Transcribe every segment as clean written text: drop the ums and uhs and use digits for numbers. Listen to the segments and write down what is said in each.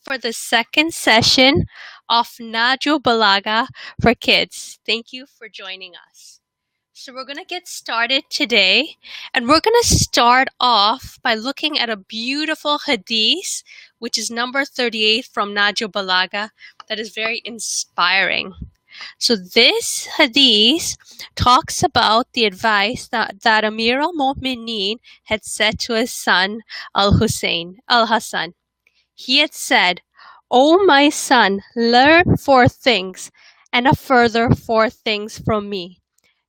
for the second session of Nahjul Balagha for kids. Thank you for joining us. So we're going to get started today, and we're going to start off by looking at a beautiful hadith, which is number 38 from Nahjul Balagha, that is very inspiring. So this hadith talks about the advice that Amir al-Mu'mineen had said to his son Al-Hassan. He had said, "O my son, learn four things, and a further four things from me.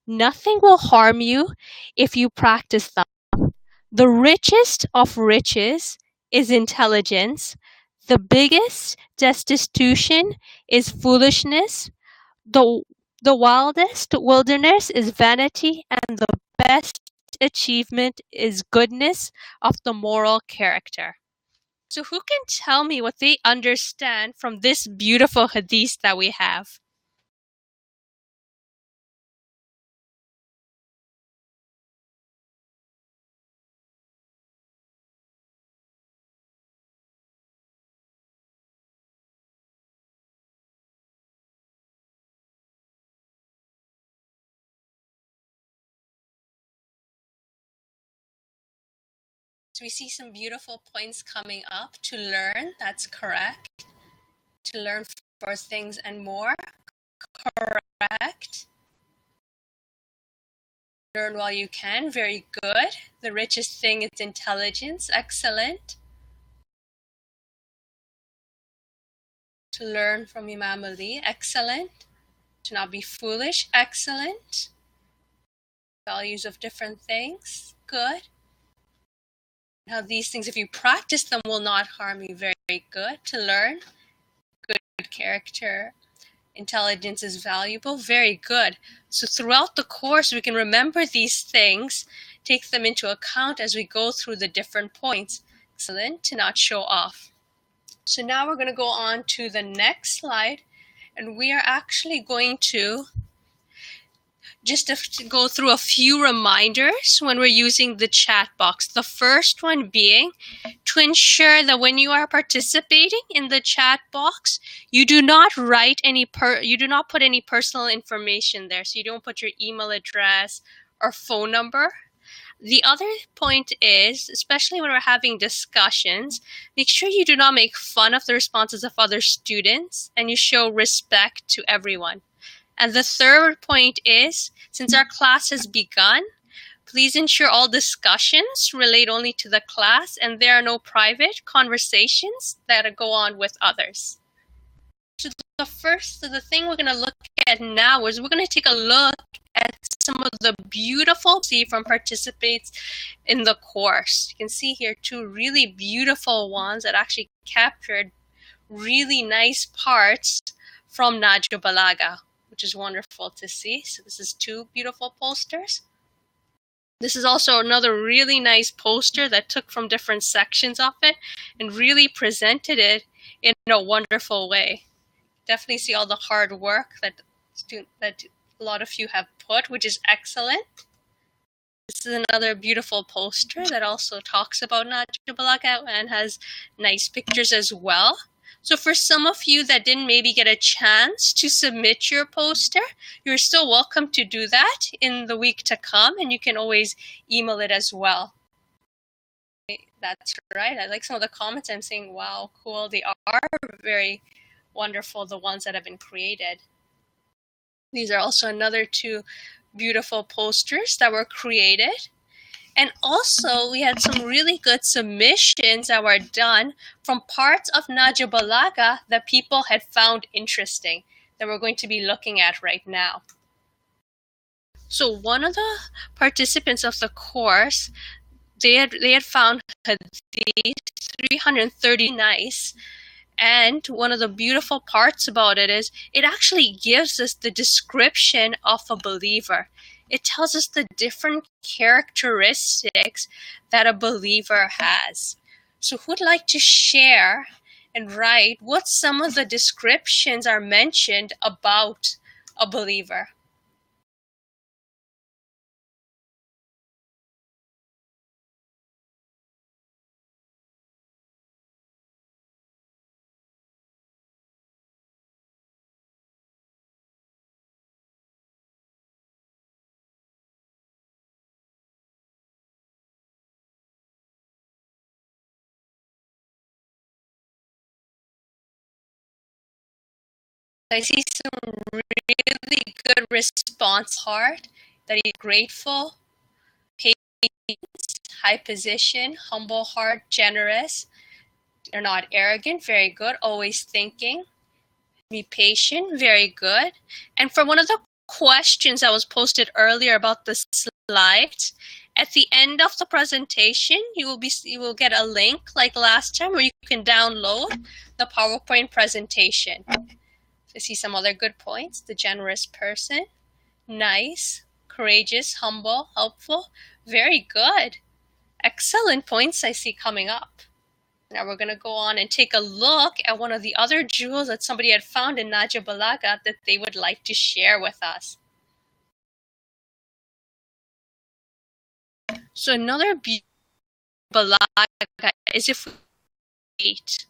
Nothing will harm you if you practice them. The richest of riches is intelligence. The biggest destitution is foolishness. The, the wildest wilderness is vanity, and the best achievement is goodness of the moral character." So who can tell me what they understand from this beautiful hadith that we have? So we see some beautiful points coming up. To learn, that's correct. To learn for things and more, correct. Learn while you can, very good. The richest thing is intelligence, excellent. To learn from Imam Ali, excellent. To not be foolish, excellent. Values of different things, good. How these things, if you practice them, will not harm you, very good. To learn, good character. Intelligence is valuable, very good. So throughout the course, we can remember these things, take them into account as we go through the different points. Excellent, to not show off. So now we're going to go on to the next slide, and we are actually going to just to go through a few reminders when we're using the chat box. The first one being to ensure that when you are participating in the chat box, you do not write you do not put any personal information there. So you don't put your email address or phone number. The other point is, especially when we're having discussions, make sure you do not make fun of the responses of other students, and you show respect to everyone. And the third point is, since our class has begun, please ensure all discussions relate only to the class and there are no private conversations that go on with others. So the thing we're going to look at now is we're going to take a look at some of the beautiful from participates in the course. You can see here two really beautiful ones that actually captured really nice parts from Nahjul Balagha, which is wonderful to see. So this is two beautiful posters. This is also another really nice poster that took from different sections of it and really presented it in a wonderful way. Definitely see all the hard work that a lot of you have put, which is excellent. This is another beautiful poster that also talks about Nahjul Balagha and has nice pictures as well. So for some of you that didn't maybe get a chance to submit your poster, you're still welcome to do that in the week to come, and you can always email it as well. That's right. I like some of the comments. I'm saying, wow, cool. They are very wonderful, the ones that have been created. These are also another two beautiful posters that were created. And also, we had some really good submissions that were done from parts of Nahjul Balagha that people had found interesting that we're going to be looking at right now. So one of the participants of the course, they had found Hadith 330 nice. And one of the beautiful parts about it is it actually gives us the description of a believer. It tells us the different characteristics that a believer has. So who'd like to share and write what some of the descriptions are mentioned about a believer? I see some really good response heart, that he's grateful, patient, high position, humble heart, generous. They're not arrogant, very good, always thinking. Be patient, very good. And for one of the questions that was posted earlier about the slides, at the end of the presentation, you will get a link like last time where you can download the PowerPoint presentation. I see some other good points. The generous person, nice, courageous, humble, helpful. Very good. Excellent points I see coming up. Now we're going to go on and take a look at one of the other jewels that somebody had found in Nahjul Balagha that they would like to share with us. So another beauty of Balagha is if we wait.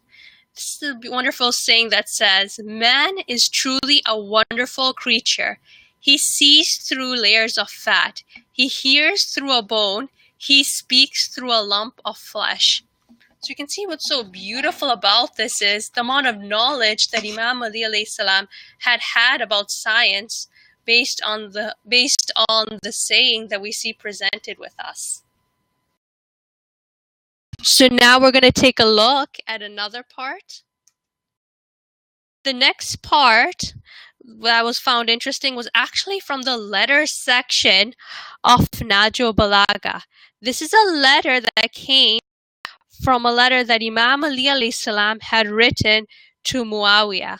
This is a wonderful saying that says, man is truly a wonderful creature. He sees through layers of fat. He hears through a bone. He speaks through a lump of flesh. So you can see what's so beautiful about this is the amount of knowledge that Imam Ali alayhi salam had about science based on the saying that we see presented with us. So now we're going to take a look at another part. The next part that was found interesting was actually from the letter section of Nahjul Balagha. This is a letter that came from a letter that Imam Ali alayhi salam had written to Muawiyah.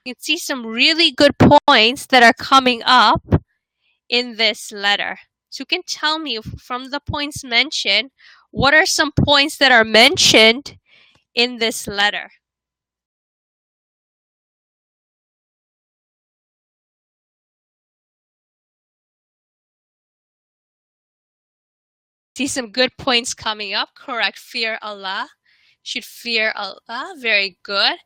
You can see some really good points that are coming up in this letter. So you can tell me from the points mentioned, what are some points that are mentioned in this letter? See some good points coming up. Correct. Fear Allah. Should fear Allah. Very good.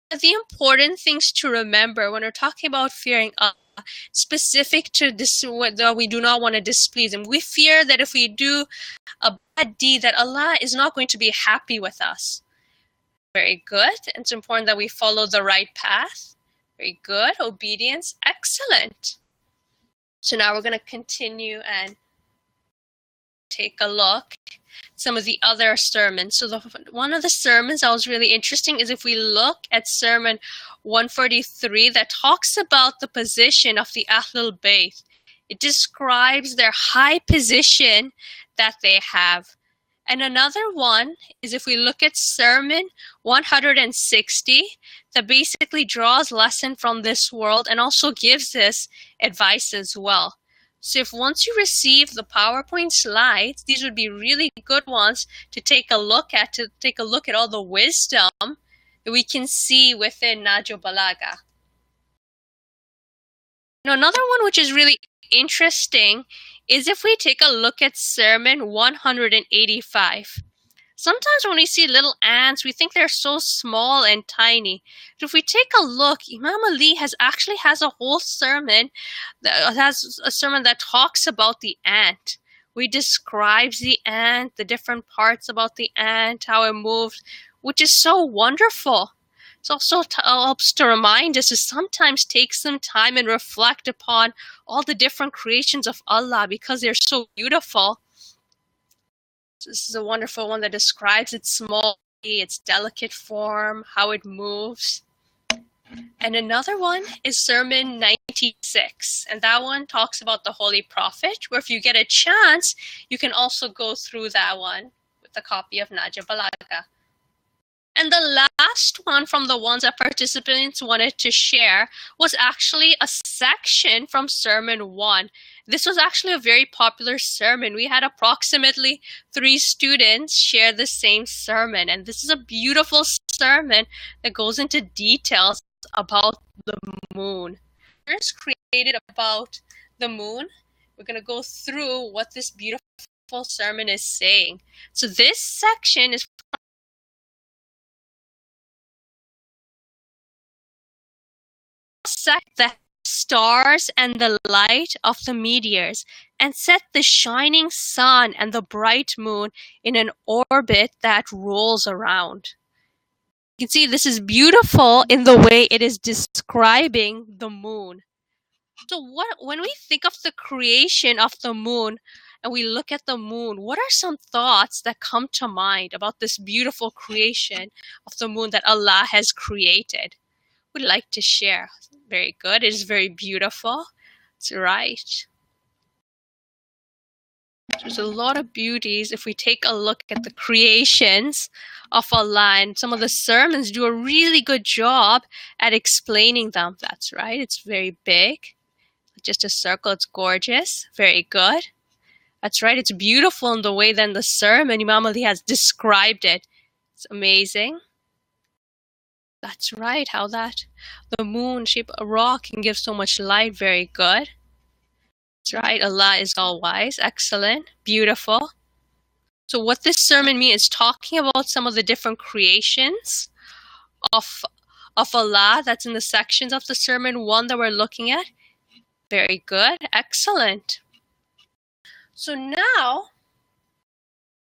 The important things to remember when we're talking about fearing Allah, specific to this, we do not want to displease Him. We fear that if we do a bad deed, that Allah is not going to be happy with us. Very good. And it's important that we follow the right path. Very good. Obedience. Excellent. So now we're going to continue and take a look at some of the other sermons. So one of the sermons that was really interesting is if we look at Sermon 143 that talks about the position of the Ahlul Bayt. It describes their high position that they have. And another one is if we look at Sermon 160 that basically draws lesson from this world and also gives us advice as well. So if once you receive the PowerPoint slides, these would be really good ones to take a look at all the wisdom that we can see within Nahjul Balagha. Now, another one which is really interesting is if we take a look at Sermon 185. Sometimes when we see little ants, we think they're so small and tiny. But if we take a look, Imam Ali has a whole sermon that talks about the ant. He describes the ant, the different parts about the ant, how it moves, which is so wonderful. It also helps to remind us to sometimes take some time and reflect upon all the different creations of Allah because they're so beautiful. This is a wonderful one that describes its small, its delicate form, how it moves. And another one is Sermon 96. And that one talks about the Holy Prophet, where if you get a chance, you can also go through that one with a copy of Nahjul Balagha. And the last one from the ones that participants wanted to share was actually a section from Sermon 1. This was actually a very popular sermon. We had approximately 3 students share the same sermon. And this is a beautiful sermon that goes into details about the moon. First created about the moon. We're going to go through what this beautiful sermon is saying. So this section is set the stars and the light of the meteors, and set the shining sun and the bright moon in an orbit that rolls around. You can see this is beautiful in the way it is describing the moon. So when we think of the creation of the moon and we look at the moon, what are some thoughts that come to mind about this beautiful creation of the moon that Allah has created? Would like to share. Very good. It is very beautiful. That's right. There's a lot of beauties if we take a look at the creations of Allah, and some of the sermons do a really good job at explaining them. That's right. It's very big. Just a circle. It's gorgeous. Very good. That's right. It's beautiful in the way then the sermon Imam Ali has described it. It's amazing. That's right. How that the moon shape a rock can give so much light. Very good. That's right. Allah is all wise. Excellent. Beautiful. So what this sermon means is talking about some of the different creations of Allah. That's in the sections of the sermon 1 that we're looking at. Very good. Excellent. So now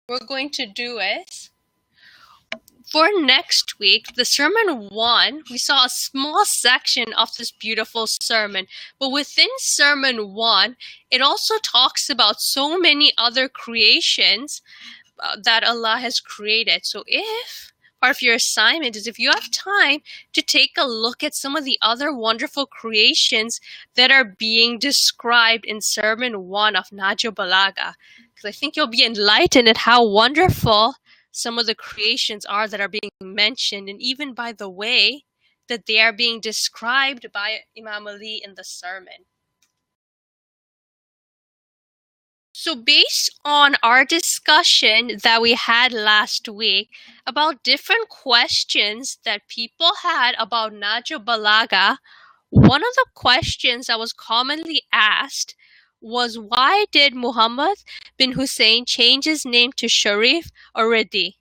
we're going to do is, for next week, the sermon 1, we saw a small section of this beautiful sermon. But within sermon 1, it also talks about so many other creations that Allah has created. So if part of your assignment is if you have time to take a look at some of the other wonderful creations that are being described in sermon 1 of Nahjul Balagha, because I think you'll be enlightened at how wonderful some of the creations are that are being mentioned, and even by the way that they are being described by Imam Ali in the sermon. So based on our discussion that we had last week about different questions that people had about Nahjul Balagha, one of the questions that was commonly asked was, why did Muhammad bin Hussein change his name to Sharif or Ridi?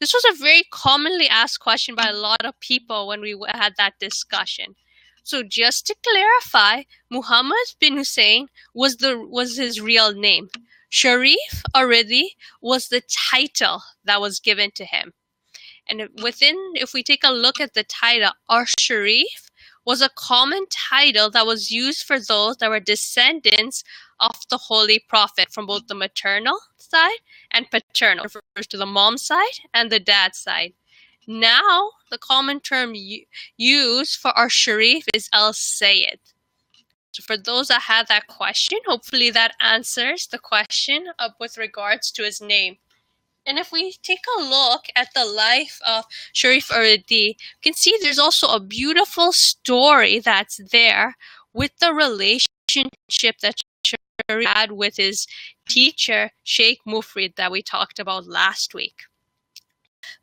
This was a very commonly asked question by a lot of people when we had that discussion. So just to clarify, Muhammad bin Hussein was his real name. Sharif Aridi was the title that was given to him. And if we take a look at the title, Sharif was a common title that was used for those that were descendants of the Holy Prophet from both the maternal side and paternal. It refers to the mom side and the dad side. Now, the common term used for our Sharif is Al-Sayyid. So for those that had that question, hopefully that answers the question with regards to his name. And if we take a look at the life of Sharif Aridi, you can see there's also a beautiful story that's there with the relationship that Sharif had with his teacher, Sheikh Mufrid, that we talked about last week.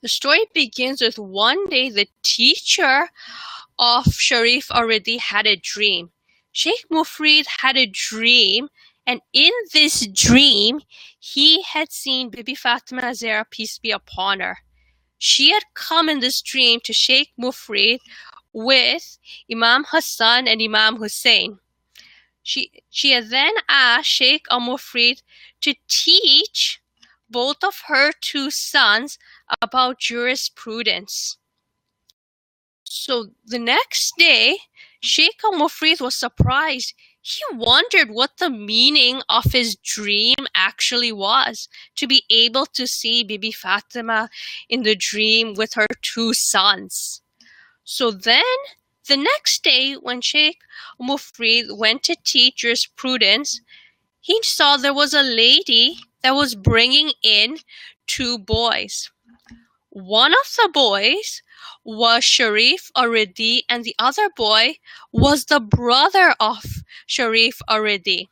The story begins with one day the teacher of Sharif Aridi had a dream. Sheikh Mufrid had a dream, and in this dream, he had seen Bibi Fatima Zahra, peace be upon her. She had come in this dream to Sheikh Mufrid with Imam Hassan and Imam Hussein. She had then asked Sheikh Mufrid to teach both of her two sons about jurisprudence. So the next day, Sheikh Mufrid was surprised. He wondered what the meaning of his dream actually was, to be able to see Bibi Fatima in the dream with her two sons. So then, the next day, when Sheikh Mufrid went to teach jurisprudence, he saw there was a lady that was bringing in two boys. One of the boys was Sharif Aridi, and the other boy was the brother of Sharif Aridi.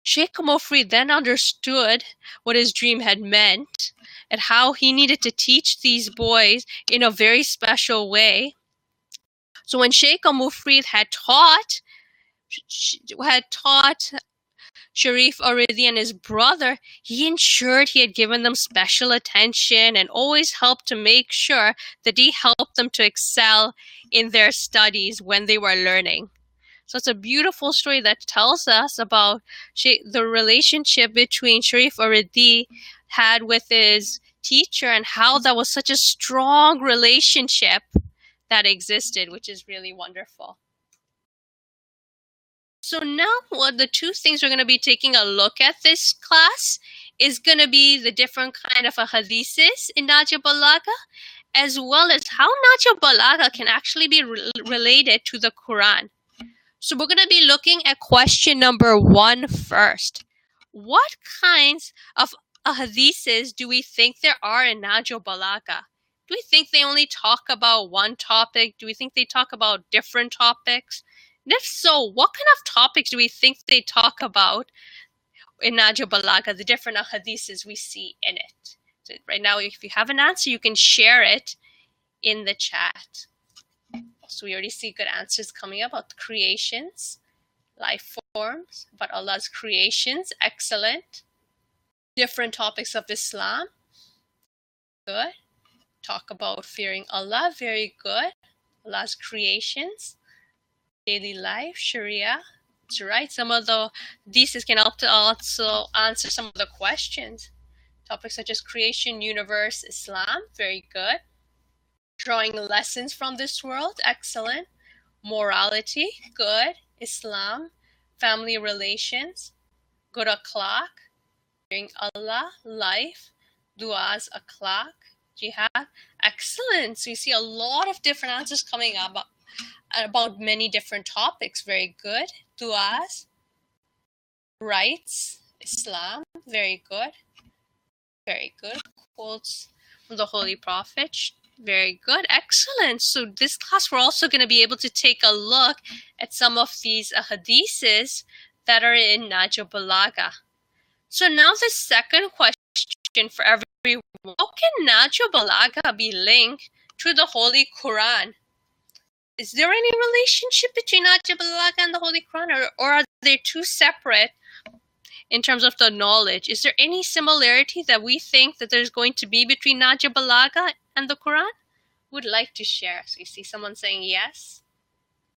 Sheikh Mufrid then understood what his dream had meant and how he needed to teach these boys in a very special way. So when Sheikh Mufrid had taught Sharif Aridi and his brother, he ensured he had given them special attention and always helped to make sure that he helped them to excel in their studies when they were learning. So it's a beautiful story that tells us about the relationship between Sharif Aridi had with his teacher and how that was such a strong relationship that existed, which is really wonderful. So now what the two things we're going to be taking a look at this class is going to be the different kind of hadiths in Nahjul Balagha, as well as how Nahjul Balagha can actually be related to the Quran. So we're going to be looking at question number 1 first. What kinds of hadiths do we think there are in Nahjul Balagha? Do we think they only talk about one topic? Do we think they talk about different topics? And if so, what kind of topics do we think they talk about in Nahjul Balagha, the different hadiths we see in it? So right now, if you have an answer, you can share it in the chat. So we already see good answers coming up about creations, life forms, about Allah's creations. Excellent. Different topics of Islam. Good. Talk about fearing Allah. Very good. Allah's creations. Daily life, Sharia. That's right. Some of the theses can help to also answer some of the questions. Topics such as creation, universe, Islam. Very good. Drawing lessons from this world. Excellent. Morality. Good. Islam. Family relations. Good akhlaq. Fearing Allah. Life. Duas, akhlaq. Jihad. Excellent. So you see a lot of different answers coming up about many different topics. Very good. Duas. Rights. Islam. Very good. Very good. Quotes from the Holy Prophet. Very good. Excellent. So this class, we're also going to be able to take a look at some of these hadiths that are in Nahjul Balagha. So now the second question for everyone. How can Nahjul Balagha be linked to the Holy Quran? Is there any relationship between Nahjul Balagha and the Holy Quran, or are they two separate in terms of the knowledge? Is there any similarity that we think that there's going to be between Nahjul Balagha and the Quran? Would like to share. So you see someone saying yes.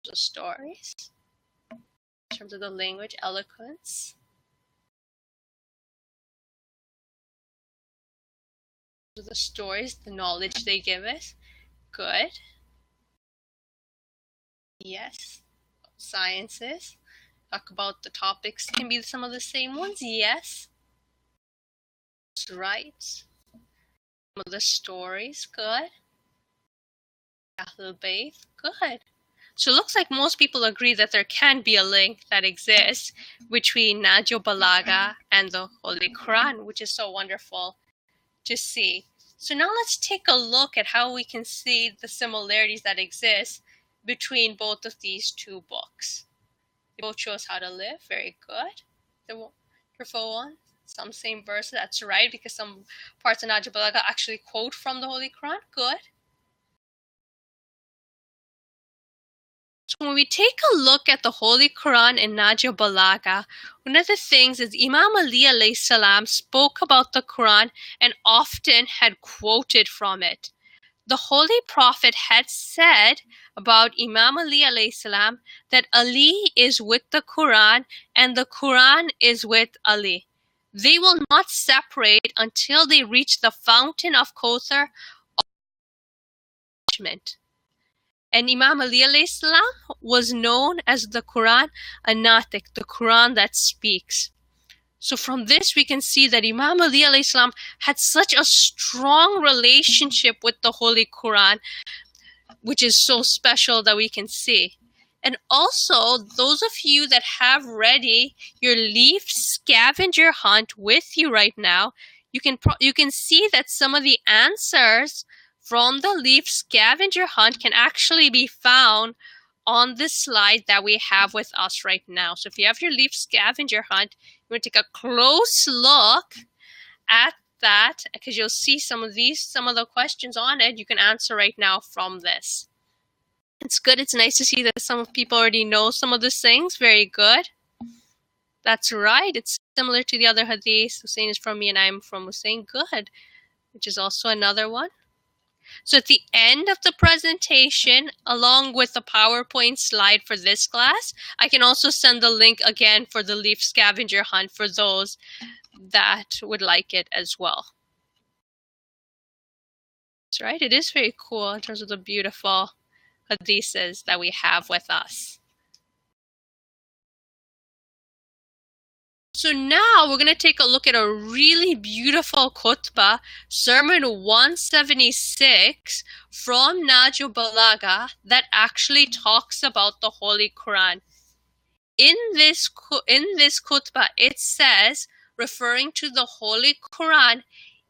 The stories. In terms of the language, eloquence. The stories, the knowledge they give us. Good. Yes. Sciences. Talk about the topics. Can be some of the same ones. Yes. That's right. Some of the stories. Good. Ahlul Bayt. Good. So it looks like most people agree that there can be a link that exists between Nahjul Balagha and the Holy Quran, which is so wonderful to see. So now let's take a look at how we can see the similarities that exist between both of these two books. They both show us how to live. Very good. The wonderful one. Some same verses. That's right, because some parts of Nahjul Balagha actually quote from the Holy Quran. Good. So when we take a look at the Holy Quran in Nahjul Balagha, one of the things is Imam Ali alayhi salam spoke about the Quran and often had quoted from it. The Holy Prophet had said about Imam Ali alayhi salam that Ali is with the Quran and the Quran is with Ali. They will not separate until they reach the fountain of Kauthar of judgment. And Imam Ali alayhi salam was known as the Quran Anatik, the Quran that speaks. So from this we can see that Imam Ali alayhi salam had such a strong relationship with the Holy Quran, which is so special that we can see. And also, those of you that have ready your leaf scavenger hunt with you right now, you can see that some of the answers from the leaf scavenger hunt can actually be found on this slide that we have with us right now. So if you have your leaf scavenger hunt, you want to take a close look at that, because you'll see some of the questions on it you can answer right now from this. It's good. It's nice to see that some people already know some of these things. Very good. That's right. It's similar to the other hadith. Hussein is from me and I'm from Hussein. Good. Which is also another one. So at the end of the presentation, along with the PowerPoint slide for this class, I can also send the link again for the leaf scavenger hunt for those that would like it as well. That's right. It is very cool in terms of the beautiful hadiths that we have with us. So now we're going to take a look at a really beautiful khutbah, Sermon 176 from Nahjul Balagha, that actually talks about the Holy Quran. In this khutbah, it says, referring to the Holy Quran,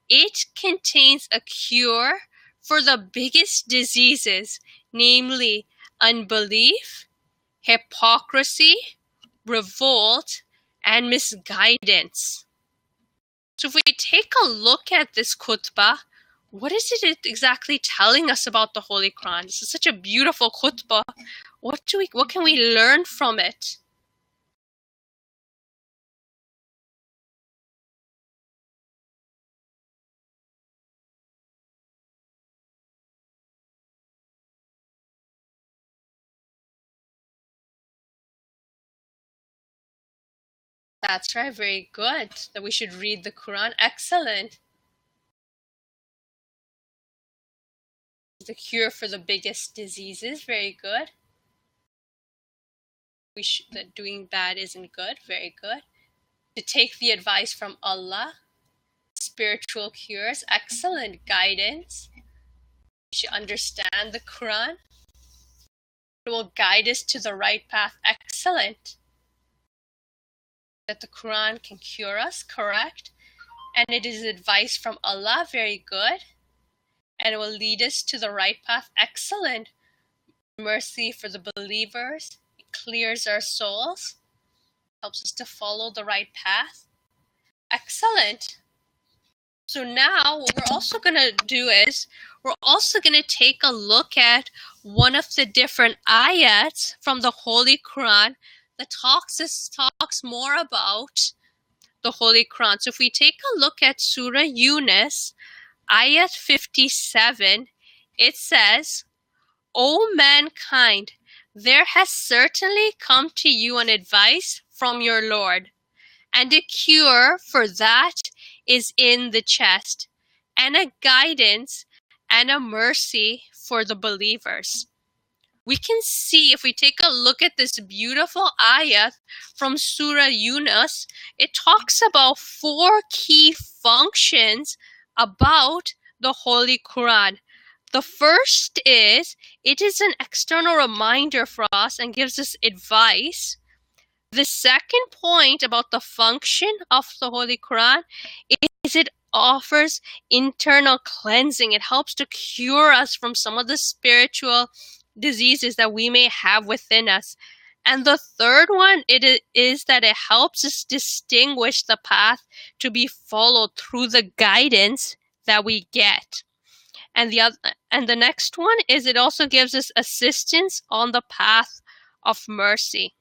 it contains a cure for the biggest diseases, namely unbelief, hypocrisy, revolt, and misguidance. So if we take a look at this khutbah, what is it exactly telling us about the Holy Quran? This is such a beautiful khutbah. What can we learn from it? That's right, very good. That we should read the Quran. Excellent. The cure for the biggest diseases. Very good. That doing bad isn't good. Very good. To take the advice from Allah. Spiritual cures. Excellent guidance. We should understand the Quran. It will guide us to the right path. Excellent. That the Quran can cure us. Correct. And it is advice from Allah. Very good. And it will lead us to the right path. Excellent. Mercy for the believers. It clears our souls. Helps us to follow the right path. Excellent. So now what we're also going to do is we're also going to take a look at one of the different ayats from the Holy Quran that talks more about the Holy Quran. So if we take a look at Surah Yunus, ayat 57, it says, O mankind, there has certainly come to you an advice from your Lord, and a cure for that is in the chest, and a guidance and a mercy for the believers. We can see, if we take a look at this beautiful ayah from Surah Yunus, it talks about 4 key functions about the Holy Quran. The first is, it is an external reminder for us and gives us advice. The second point about the function of the Holy Quran is it offers internal cleansing. It helps to cure us from some of the spiritual diseases that we may have within us. And the third one is that it helps us distinguish the path to be followed through the guidance that we get. And the next one is it also gives us assistance on the path of mercy.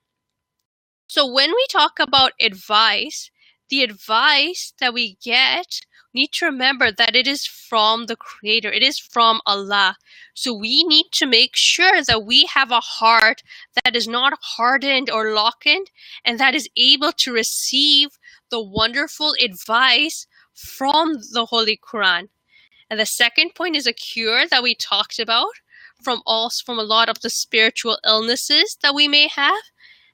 So when we talk about advice, the advice that we get, we need to remember that it is from the Creator. It is from Allah. So we need to make sure that we have a heart that is not hardened or lockened, and that is able to receive the wonderful advice from the Holy Quran. And the second point is a cure that we talked about from a lot of the spiritual illnesses that we may have.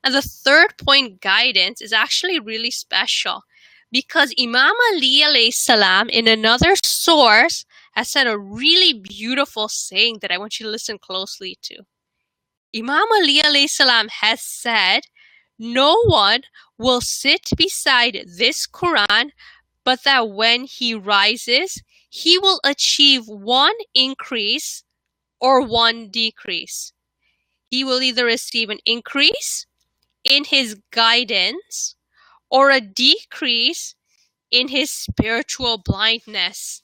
And the third point, guidance, is actually really special because Imam Ali alayhi salam in another source has said a really beautiful saying that I want you to listen closely to. Imam Ali alayhi salam has said, no one will sit beside this Quran but that when he rises, he will achieve 1 increase or 1 decrease. He will either receive an increase in his guidance or a decrease in his spiritual blindness.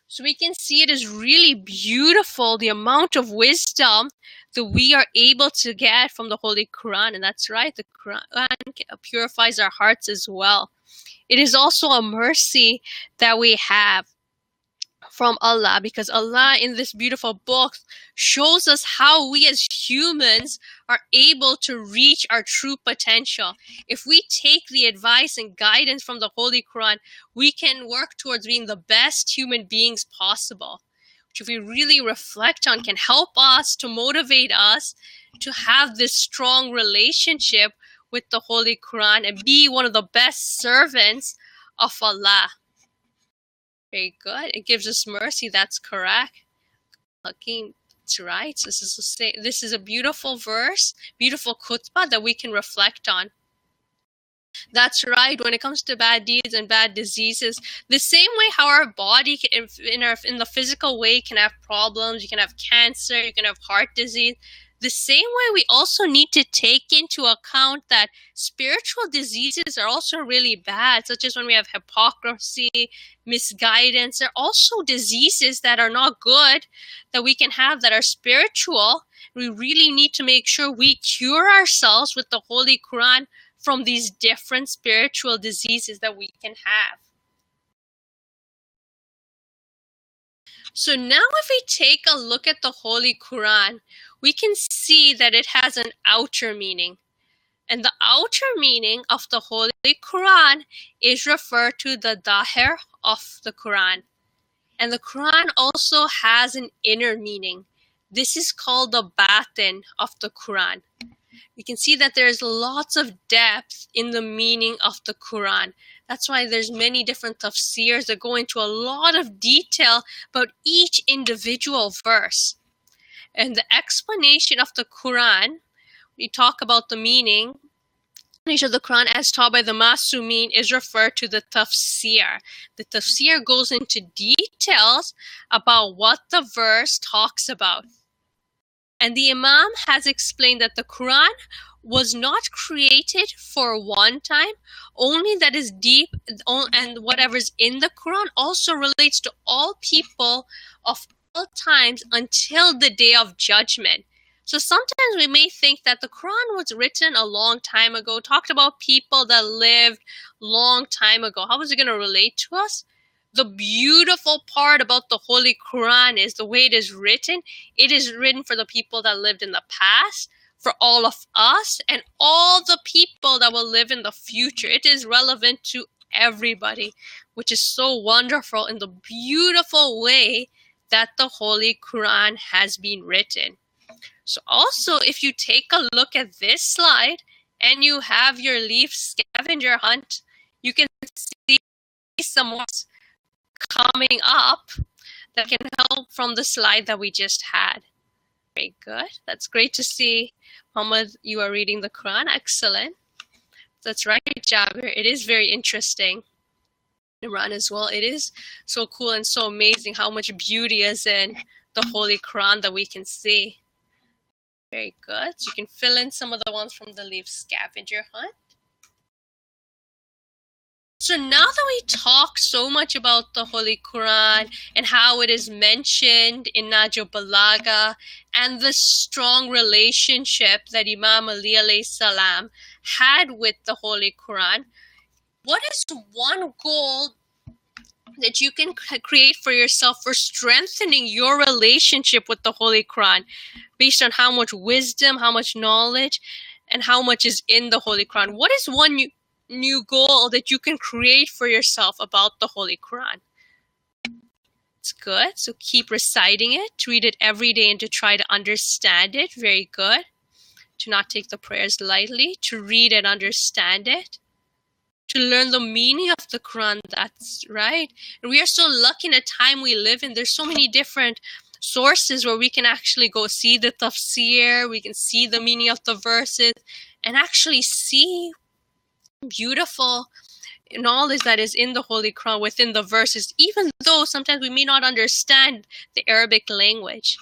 So we can see it is really beautiful, the amount of wisdom that we are able to get from the Holy Quran. And that's right, the Quran purifies our hearts as well. It is also a mercy that we have from Allah, because Allah in this beautiful book shows us how we as humans are able to reach our true potential. If we take the advice and guidance from the Holy Quran, we can work towards being the best human beings possible. which if we really reflect on can help us to motivate us to have this strong relationship with the Holy Quran and be one of the best servants of Allah. Very good. It gives us mercy. That's correct. Hakeem, that's right. So this is a beautiful verse, beautiful khutbah that we can reflect on. That's right. When it comes to bad deeds and bad diseases, the same way how our body can, in the physical way can have problems, you can have cancer, you can have heart disease. The same way we also need to take into account that spiritual diseases are also really bad, such as when we have hypocrisy, misguidance. There are also diseases that are not good that we can have that are spiritual. We really need to make sure we cure ourselves with the Holy Quran from these different spiritual diseases that we can have. So now if we take a look at the Holy Quran, we can see that it has an outer meaning. And the outer meaning of the Holy Quran is referred to the Dahir of the Quran. And the Quran also has an inner meaning. This is called the Batin of the Quran. We can see that there's lots of depth in the meaning of the Quran. That's why there's many different tafsirs that go into a lot of detail about each individual verse. And the explanation of the Quran, we talk about the meaning. The explanation of the Quran as taught by the Masumin is referred to the tafsir. The tafsir goes into details about what the verse talks about. And the Imam has explained that the Quran was not created for one time, only that is deep, and whatever's in the Quran also relates to all people of all times until the day of judgment. So sometimes we may think that the Quran was written a long time ago, talked about people that lived long time ago. How is it going to relate to us? The beautiful part about the Holy Quran is the way it is written. It is written for the people that lived in the past, for all of us, and all the people that will live in the future. It is relevant to everybody, which is so wonderful in the beautiful way that the Holy Quran has been written. So also, if you take a look at this slide and you have your leaf scavenger hunt, you can see some more coming up that can help from the slide that we just had. Very good. That's great to see. Muhammad, you are reading the Quran. Excellent. That's right, Jabir. It is very interesting. Imran as well. It is so cool and so amazing how much beauty is in the Holy Quran that we can see. Very good. So you can fill in some of the ones from the leaf scavenger hunt. So now that we talk so much about the Holy Quran and how it is mentioned in Nahjul Balagha and the strong relationship that Imam Ali alayhi salam had with the Holy Quran, what is one goal that you can create for yourself for strengthening your relationship with the Holy Quran based on how much wisdom, how much knowledge, and how much is in the Holy Quran? What is one new goal that you can create for yourself about the Holy Quran? It's good. So keep reciting it, to read it every day and to try to understand it. Very good. To not take the prayers lightly, to read and understand it, to learn the meaning of the Quran. That's right. And we are so lucky in a time we live in. There's so many different sources where we can actually go see the tafsir, we can see the meaning of the verses, and actually see beautiful knowledge that is in the Holy Quran within the verses, even though sometimes we may not understand the Arabic language.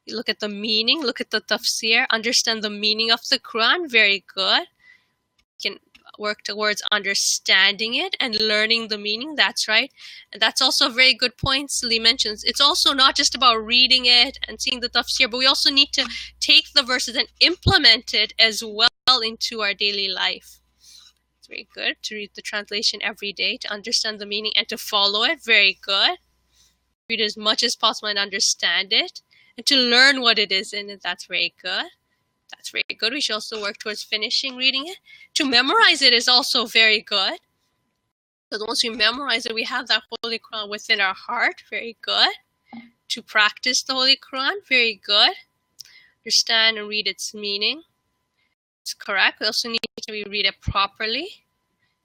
You look at the meaning, look at the tafsir, understand the meaning of the Quran. Very good. You can work towards understanding it and learning the meaning. That's right. And that's also a very good point Sali mentions. It's also not just about reading it and seeing the tafsir, but we also need to take the verses and implement it as well into our daily life. It's very good to read the translation every day, to understand the meaning and to follow it. Very good. Read as much as possible and understand it, and to learn what it is in it. That's very good. That's very good. We should also work towards finishing reading it. To memorize it is also very good. Because once we memorize it, we have that Holy Quran within our heart. Very good. to practice the Holy Quran. Very good. Understand and read its meaning. It's correct. We also need to read it properly.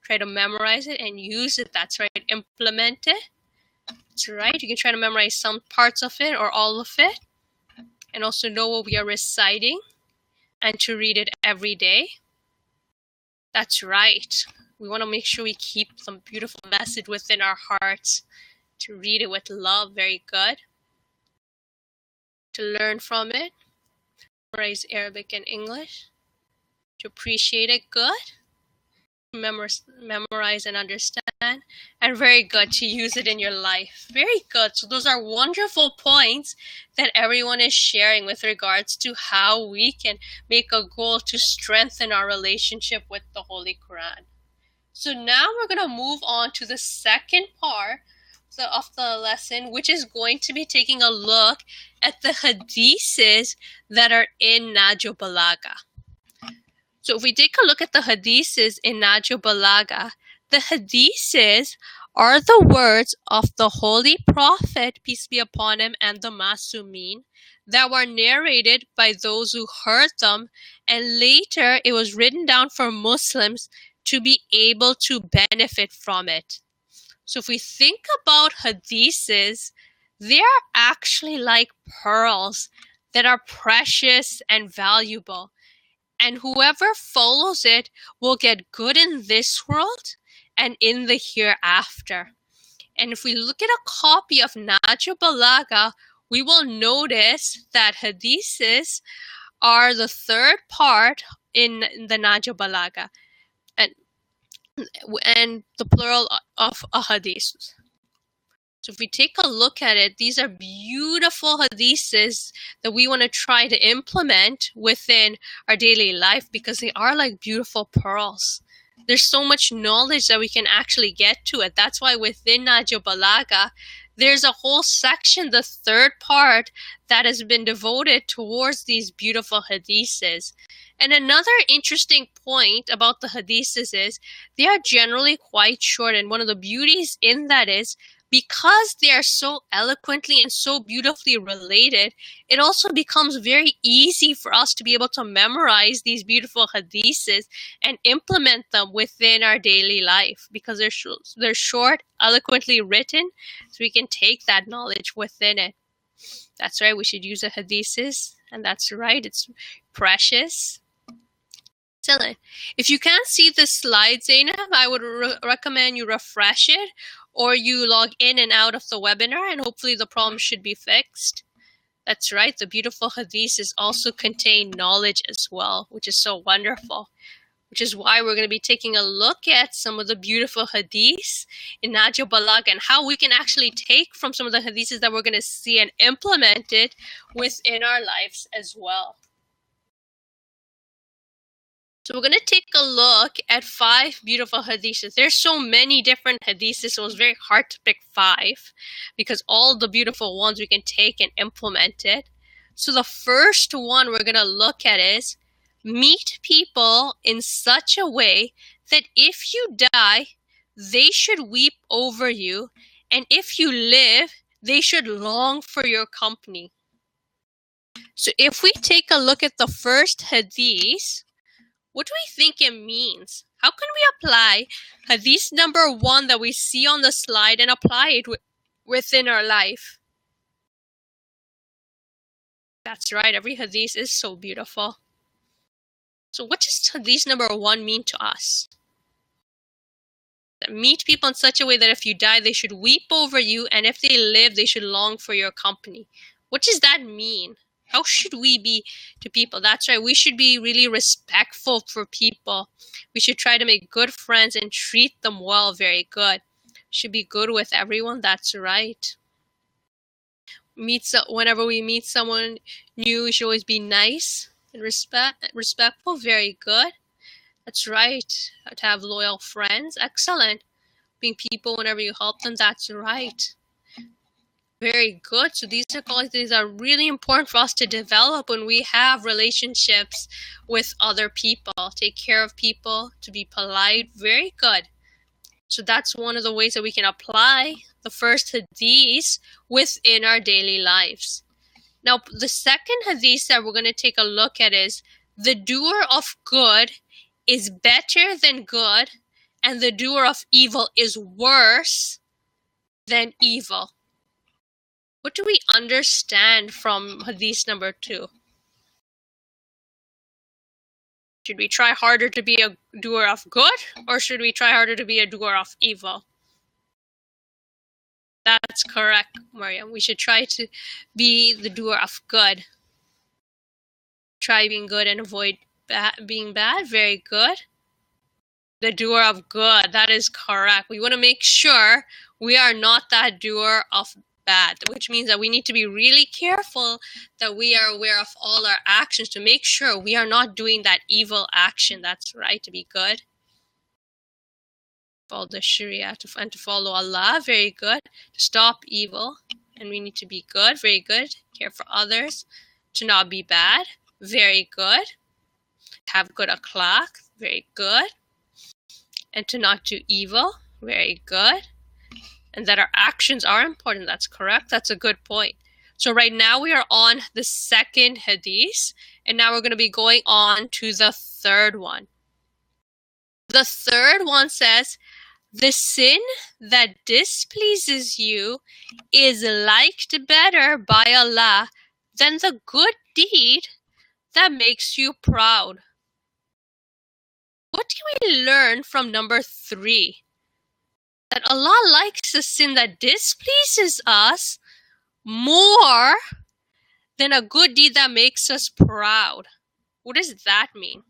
Try to memorize it and use it. That's right. Implement it. That's right. You can try to memorize some parts of it or all of it. And also know what we are reciting and to read it every day. That's right. We want to make sure we keep some beautiful message within our hearts. To read it with love. Very good. To learn from it. Memorize Arabic and English. To appreciate it. Good. Memorize and understand, and very good to use it in your life. Very good. So those are wonderful points that everyone is sharing with regards to how we can make a goal to strengthen our relationship with the Holy Quran. So now we're going to move on to the second part of the lesson, which is going to be taking a look at the hadiths that are in Nahjul Balagha. So if we take a look at the hadiths in Nahjul Balagha, the hadiths are the words of the Holy Prophet, peace be upon him, and the Masumeen that were narrated by those who heard them, and later it was written down for Muslims to be able to benefit from it. So if we think about hadiths, they are actually like pearls that are precious and valuable. And whoever follows it will get good in this world and in the hereafter. And if we look at a copy of Nahjul Balagha, we will notice that hadiths are the third part in the Nahjul Balagha, and the plural of ahadith. So if we take a look at it, these are beautiful hadiths that we want to try to implement within our daily life because they are like beautiful pearls. There's so much knowledge that we can actually get to it. That's why within Nahjul Balagha, there's a whole section, the third part, that has been devoted towards these beautiful hadiths. And another interesting point about the hadiths is they are generally quite short. And one of the beauties in that is because they are so eloquently and so beautifully related, it also becomes very easy for us to be able to memorize these beautiful hadiths and implement them within our daily life because they're short, eloquently written, so we can take that knowledge within it. That's right, we should use the hadiths, and that's right, it's precious. Excellent. If you can't see the slide, Zainab, I would recommend you refresh it or you log in and out of the webinar, and hopefully the problem should be fixed. That's right. The beautiful hadiths also contain knowledge as well, which is so wonderful, which is why we're going to be taking a look at some of the beautiful hadiths in Nahjul Balagha and how we can actually take from some of the hadiths that we're going to see and implement it within our lives as well. So we're going to take a look at 5 beautiful hadiths. There's so many different hadiths, so it was very hard to pick 5 because all the beautiful ones we can take and implement it. So the first one we're going to look at is meet people in such a way that if you die, they should weep over you, and if you live, they should long for your company. So if we take a look at the first hadith, what do we think it means? How can we apply hadith number 1 that we see on the slide and apply it within our life? That's right, every hadith is so beautiful. So what does hadith number 1 mean to us? That meet people in such a way that if you die, they should weep over you, and if they live, they should long for your company. What does that mean? How should we be to people? That's right. We should be really respectful for people. We should try to make good friends and treat them well. Very good. Should be good with everyone. That's right. Whenever we meet someone new, we should always be nice and respectful. Very good. That's right. To have loyal friends. Excellent. Being people whenever you help them. That's right. Very good. So these are qualities that are really important for us to develop when we have relationships with other people. Take care of people, to be polite. Very good. So that's one of the ways that we can apply the first hadith within our daily lives. Now, the second hadith that we're going to take a look at is the doer of good is better than good, and the doer of evil is worse than evil. What do we understand from hadith number 2? Should we try harder to be a doer of good, or should we try harder to be a doer of evil? That's correct, Mariam. We should try to be the doer of good. Try being good and avoid being bad. Very good. The doer of good. That is correct. We want to make sure we are not that doer of bad, which means that we need to be really careful that we are aware of all our actions to make sure we are not doing that evil action. That's right, to be good. Follow the Sharia and to follow Allah. Very good. To stop evil. And we need to be good. Very good. Care for others. To not be bad. Very good. Have good akhlaq. Very good. And to not do evil. Very good. And that our actions are important. That's correct. That's a good point. So right now we are on the second hadith. And now we're going to be going on to the third one. The third one says, the sin that displeases you is liked better by Allah than the good deed that makes you proud. What can we learn from number 3? That Allah likes a sin that displeases us more than a good deed that makes us proud. What does that mean?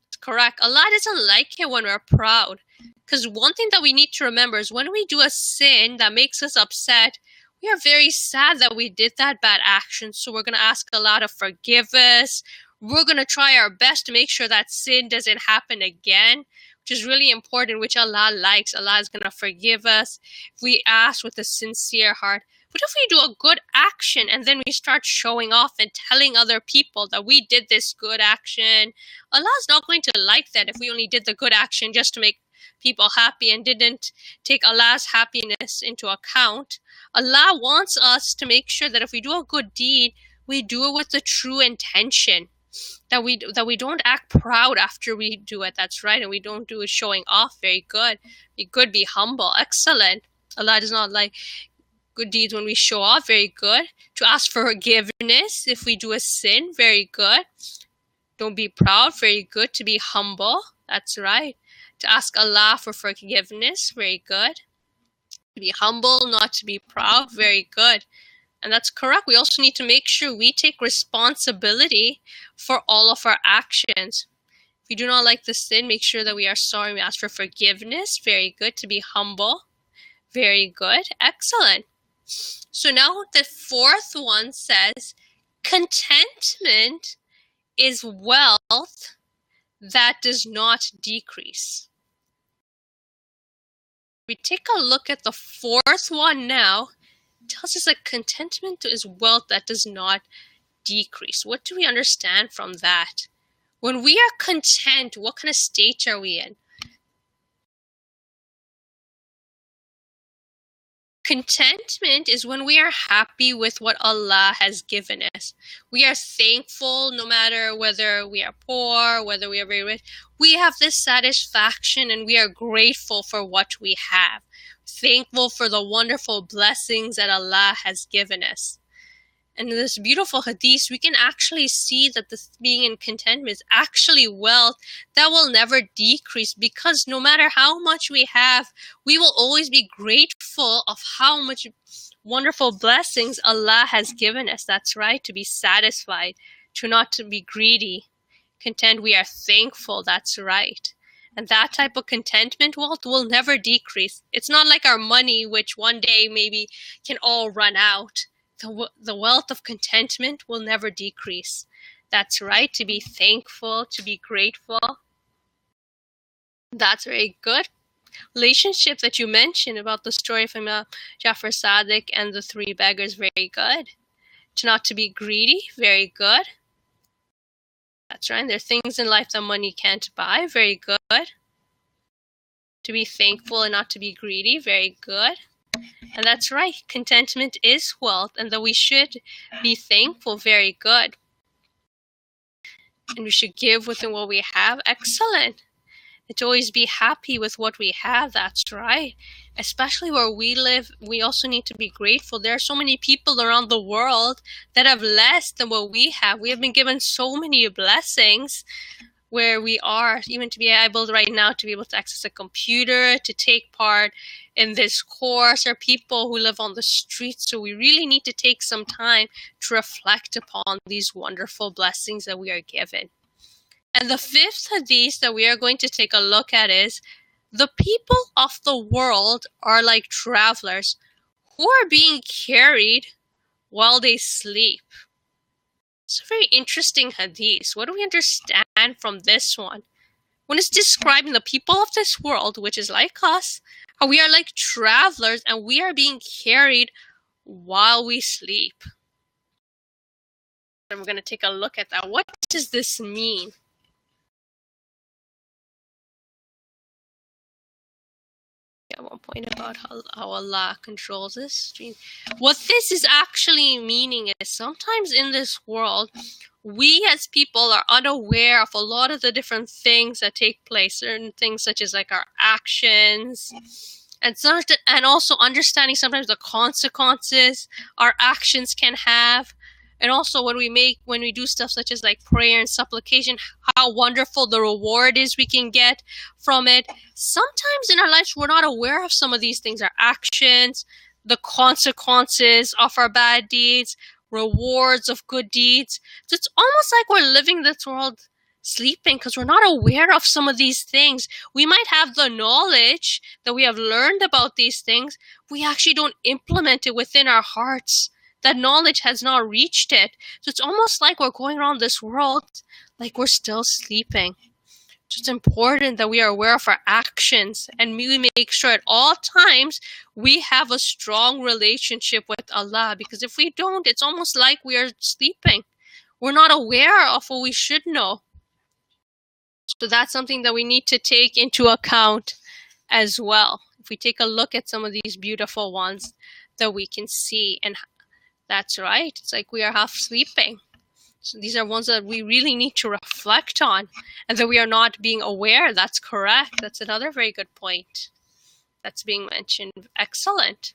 It's correct. Allah doesn't like it when we're proud. Because one thing that we need to remember is when we do a sin that makes us upset, we are very sad that we did that bad action. So we're going to ask Allah to forgive us. We're going to try our best to make sure that sin doesn't happen again, which is really important, which Allah likes. Allah is going to forgive us if we ask with a sincere heart. But if we do a good action and then we start showing off and telling other people that we did this good action, Allah is not going to like that if we only did the good action just to make people happy and didn't take Allah's happiness into account. Allah wants us to make sure that if we do a good deed, we do it with the true intention. That we don't act proud after we do it. That's right. And we don't do it showing off. Very good. Be good, be humble. Excellent. Allah does not like good deeds when we show off. Very good. To ask for forgiveness if we do a sin. Very good. Don't be proud. Very good. To be humble. That's right. To ask Allah for forgiveness. Very good. To be humble, not to be proud. Very good. And that's correct. We also need to make sure we take responsibility for all of our actions. If we do not like the sin, make sure that we are sorry. We ask for forgiveness. Very good. To be humble. Very good. Excellent. So now the fourth one says, contentment is wealth that does not decrease. We take a look at the fourth one now. It tells us that contentment is wealth that does not decrease. What do we understand from that? When we are content, what kind of state are we in? Contentment is when we are happy with what Allah has given us. We are thankful no matter whether we are poor, whether we are very rich. We have this satisfaction and we are grateful for what we have. Thankful for the wonderful blessings that Allah has given us. And in this beautiful hadith, we can actually see that this being in contentment is actually wealth that will never decrease, because no matter how much we have, we will always be grateful of how much wonderful blessings Allah has given us. That's right, to be satisfied, to not to be greedy. Content, we are thankful. That's right. And that type of contentment wealth will never decrease. It's not like our money, which one day maybe can all run out. The wealth of contentment will never decrease. That's right, to be thankful, to be grateful. That's very good. Relationship that you mentioned about the story from Jafar Sadiq and the 3 beggars, very good. To not to be greedy, very good. That's right, there are things in life that money can't buy, very good. To be thankful and not to be greedy, very good. And that's right. Contentment is wealth, and that we should be thankful. Very good. And we should give within what we have. Excellent. And to always be happy with what we have. That's right. Especially where we live, we also need to be grateful. There are so many people around the world that have less than what we have. We have been given so many blessings where we are, even to be able right now to be able to access a computer, to take part in this course, or people who live on the streets. So we really need to take some time to reflect upon these wonderful blessings that we are given. And the fifth hadith that we are going to take a look at is, the people of the world are like travelers who are being carried while they sleep. It's a very interesting hadith. What do we understand from this one? When it's describing the people of this world, which is like us, how we are like travelers and we are being carried while we sleep. And we're going to take a look at that. What does this mean? At one point about how Allah controls this. What this is actually meaning is, sometimes in this world, we as people are unaware of a lot of the different things that take place. Certain things such as like our actions, and also understanding sometimes the consequences our actions can have. And also when we do stuff such as like prayer and supplication, how wonderful the reward is we can get from it. Sometimes in our lives, we're not aware of some of these things, our actions, the consequences of our bad deeds, rewards of good deeds. So it's almost like we're living this world sleeping because we're not aware of some of these things. We might have the knowledge that we have learned about these things. We actually don't implement it within our hearts. That knowledge has not reached it. So it's almost like we're going around this world like we're still sleeping. So it's important that we are aware of our actions and we make sure at all times we have a strong relationship with Allah. Because if we don't, it's almost like we are sleeping. We're not aware of what we should know. So that's something that we need to take into account as well. If we take a look at some of these beautiful ones that we can see, and that's right, it's like we are half sleeping. So these are ones that we really need to reflect on, and that we are not being aware. That's correct. That's another very good point that's being mentioned. Excellent.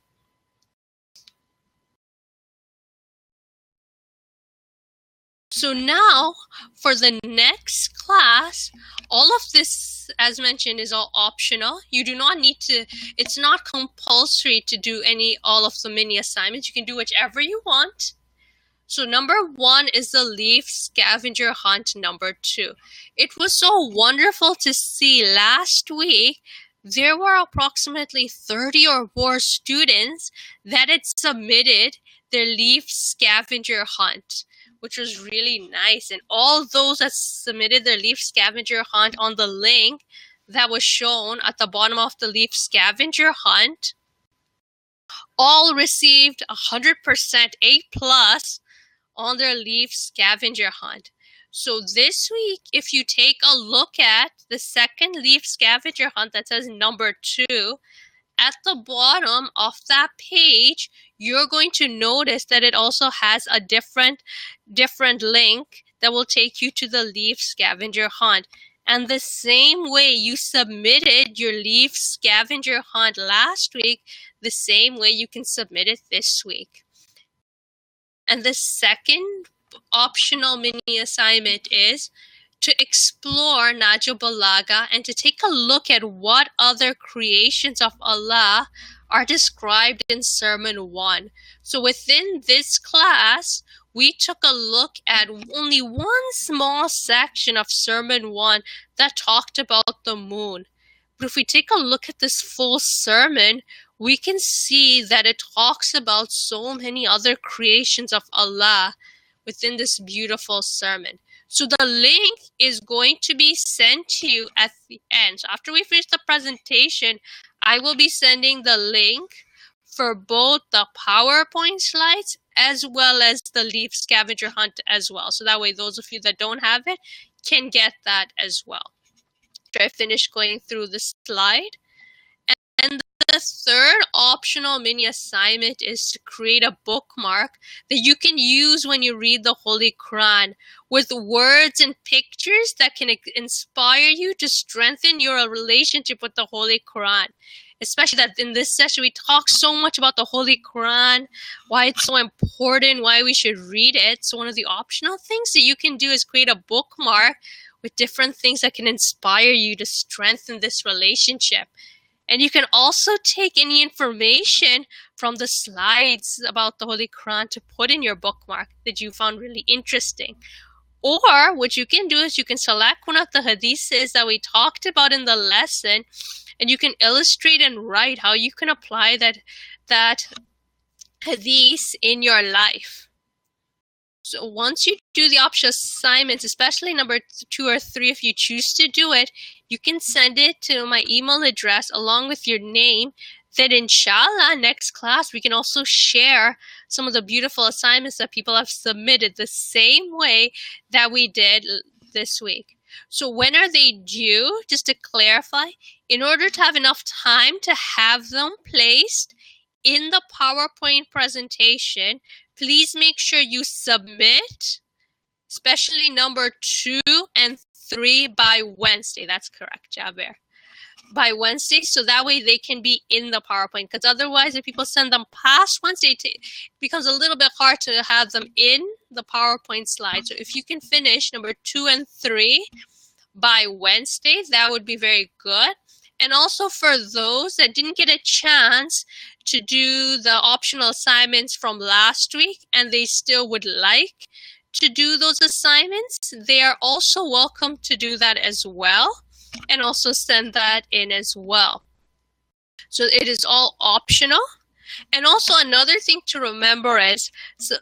So now for the next class, all of this, as mentioned, is all optional. You do not need to, it's not compulsory to do all of the mini assignments. You can do whichever you want. So number 1 is the leaf scavenger hunt number 2. It was so wonderful to see last week there were approximately 30 or more students that had submitted their leaf scavenger hunt, which was really nice. And all those that submitted their leaf scavenger hunt on the link that was shown at the bottom of the leaf scavenger hunt all received 100% A+ on their leaf scavenger hunt. So this week, if you take a look at the second leaf scavenger hunt that says number 2, at the bottom of that page, you're going to notice that it also has a different link that will take you to the leaf scavenger hunt. And the same way you submitted your leaf scavenger hunt last week, the same way you can submit it this week. And the second optional mini assignment is to explore Nahjul Balagha and to take a look at what other creations of Allah are described in Sermon 1. So within this class, we took a look at only one small section of Sermon 1 that talked about the moon. But if we take a look at this full sermon, we can see that it talks about so many other creations of Allah within this beautiful sermon. So the link is going to be sent to you at the end. So after we finish the presentation, I will be sending the link for both the PowerPoint slides as well as the leaf scavenger hunt as well. So that way those of you that don't have it can get that as well. After I finish going through the slide. And the third optional mini assignment is to create a bookmark that you can use when you read the Holy Quran with words and pictures that can inspire you to strengthen your relationship with the Holy Quran. Especially that in this session, we talk so much about the Holy Quran, why it's so important, why we should read it. So one of the optional things that you can do is create a bookmark with different things that can inspire you to strengthen this relationship. And you can also take any information from the slides about the Holy Quran to put in your bookmark that you found really interesting. Or what you can do is you can select one of the hadiths that we talked about in the lesson, and you can illustrate and write how you can apply that hadith in your life. So once you do the optional assignments, especially number 2 or 3, if you choose to do it, you can send it to my email address along with your name. Then inshallah, next class, we can also share some of the beautiful assignments that people have submitted the same way that we did this week. So when are they due? Just to clarify, in order to have enough time to have them placed in the PowerPoint presentation, please make sure you submit, especially number 2 and 3 by Wednesday. That's correct, Jaber. By Wednesday, so that way they can be in the PowerPoint. Because otherwise, if people send them past Wednesday, it becomes a little bit hard to have them in the PowerPoint slide. So if you can finish number 2 and 3 by Wednesday, that would be very good. And also for those that didn't get a chance to do the optional assignments from last week and they still would like to do those assignments, they are also welcome to do that as well and also send that in as well. So it is all optional. And also another thing to remember is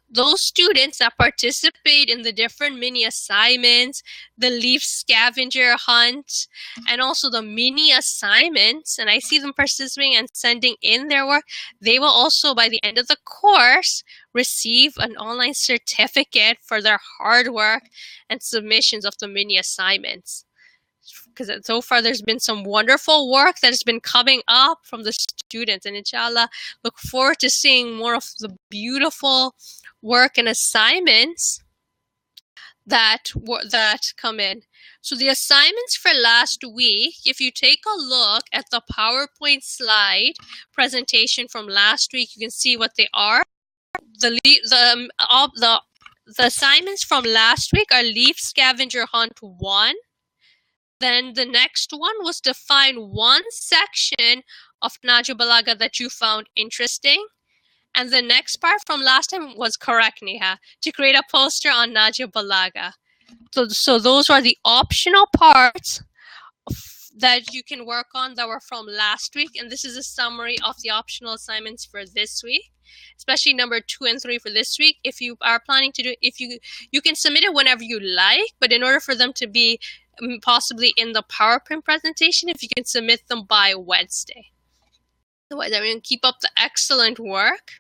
those students that participate in the different mini assignments, the leaf scavenger hunt, and also the mini assignments, and I see them participating and sending in their work, they will also, by the end of the course, receive an online certificate for their hard work and submissions of the mini assignments. Because so far there's been some wonderful work that has been coming up from the students, and inshallah look forward to seeing more of the beautiful work and assignments that come in. So the assignments for last week, if you take a look at the PowerPoint slide presentation from last week, you can see what they are. The assignments from last week are Leaf Scavenger Hunt 1. Then the next one was to find one section of Nahjul Balagha that you found interesting. And the next part from last time was correct, Neha, to create a poster on Nahjul Balagha. So those are the optional parts that you can work on that were from last week. And this is a summary of the optional assignments for this week, especially number 2 and 3 for this week. If you are planning to do, you can submit it whenever you like, but in order for them to be possibly in the PowerPoint presentation, if you can submit them by Wednesday. Otherwise, I'm going to keep up the excellent work.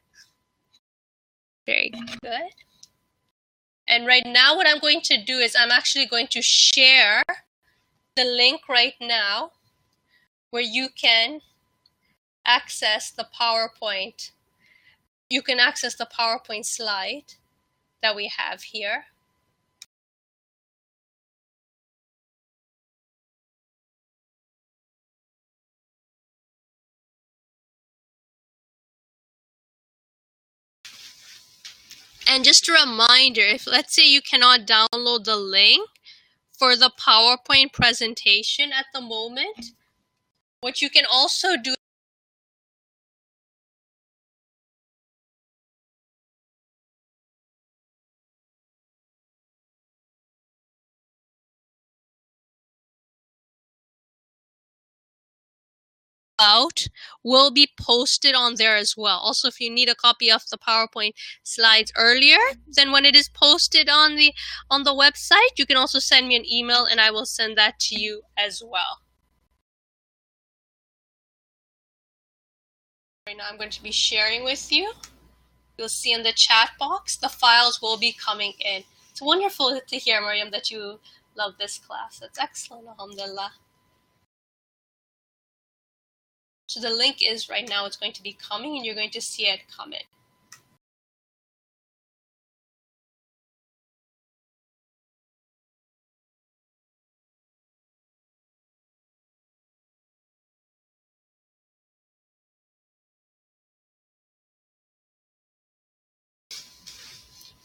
Very good. And right now, what I'm going to do is I'm actually going to share the link right now where you can access the PowerPoint. You can access the PowerPoint slide that we have here. And just a reminder, if let's say you cannot download the link for the PowerPoint presentation at the moment, what you can also do out will be posted on there as well. Also, if you need a copy of the PowerPoint slides earlier than when it is posted on the website, you can also send me an email and I will send that to you as well. Right now I'm going to be sharing with you. You'll see in the chat box the files will be coming in. It's wonderful to hear, Mariam, that you love this class. That's excellent, alhamdulillah. So the link is right now, it's going to be coming and you're going to see it come in.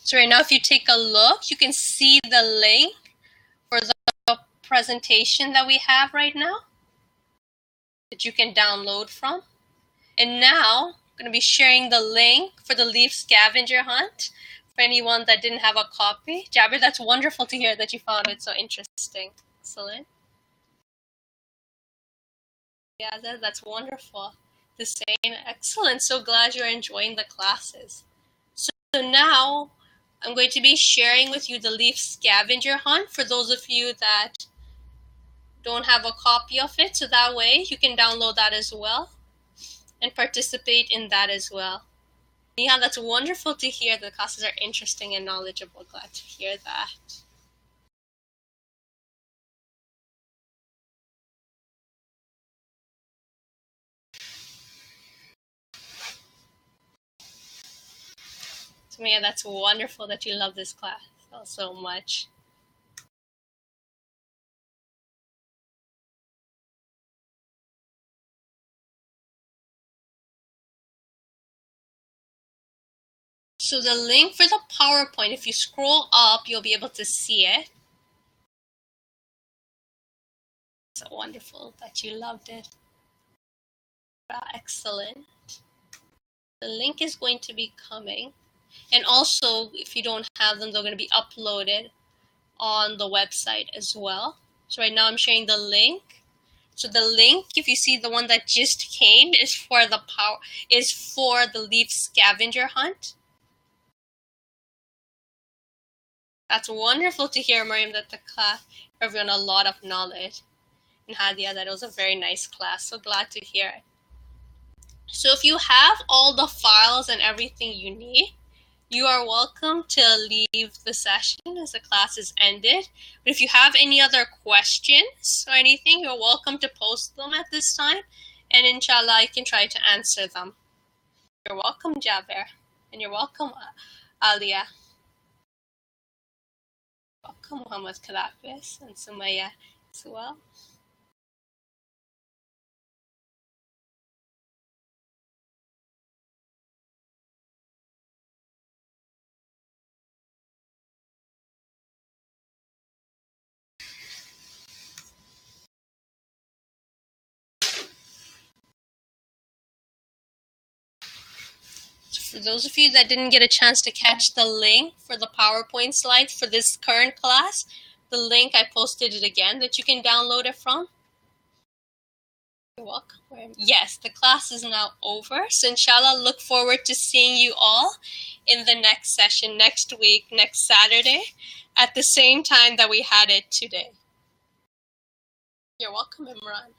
So right now, if you take a look, you can see the link for the presentation that we have right now that you can download from. And now I'm going to be sharing the link for the leaf scavenger hunt for anyone that didn't have a copy. Jabir, that's wonderful to hear that you found it so interesting. Excellent. Yeah, that's wonderful. The same. Excellent. So glad you're enjoying the classes. So now I'm going to be sharing with you the leaf scavenger hunt for those of you that don't have a copy of it. So that way you can download that as well and participate in that as well. Yeah, that's wonderful to hear. The classes are interesting and knowledgeable. Glad to hear that. So yeah, that's wonderful that you love this class so much. So the link for the PowerPoint, if you scroll up, you'll be able to see it. So wonderful that you loved it. Excellent. The link is going to be coming. And also, if you don't have them, they're going to be uploaded on the website as well. So right now I'm sharing the link. So the link, if you see the one that just came, is for the leaf scavenger hunt. That's wonderful to hear, Mariam, that the class gave everyone a lot of knowledge. And Hadia, that it was a very nice class. So glad to hear it. So if you have all the files and everything you need, you are welcome to leave the session as the class is ended. But if you have any other questions or anything, you're welcome to post them at this time. And inshallah, I can try to answer them. You're welcome, Jaber. And you're welcome, Alia. Welcome, Muhammad Kalafis and Sumaya as well. For those of you that didn't get a chance to catch the link for the PowerPoint slides for this current class, the link, I posted it again that you can download it from. You're welcome. Yes, the class is now over. So inshallah, look forward to seeing you all in the next session next week, next Saturday, at the same time that we had it today. You're welcome, Imran.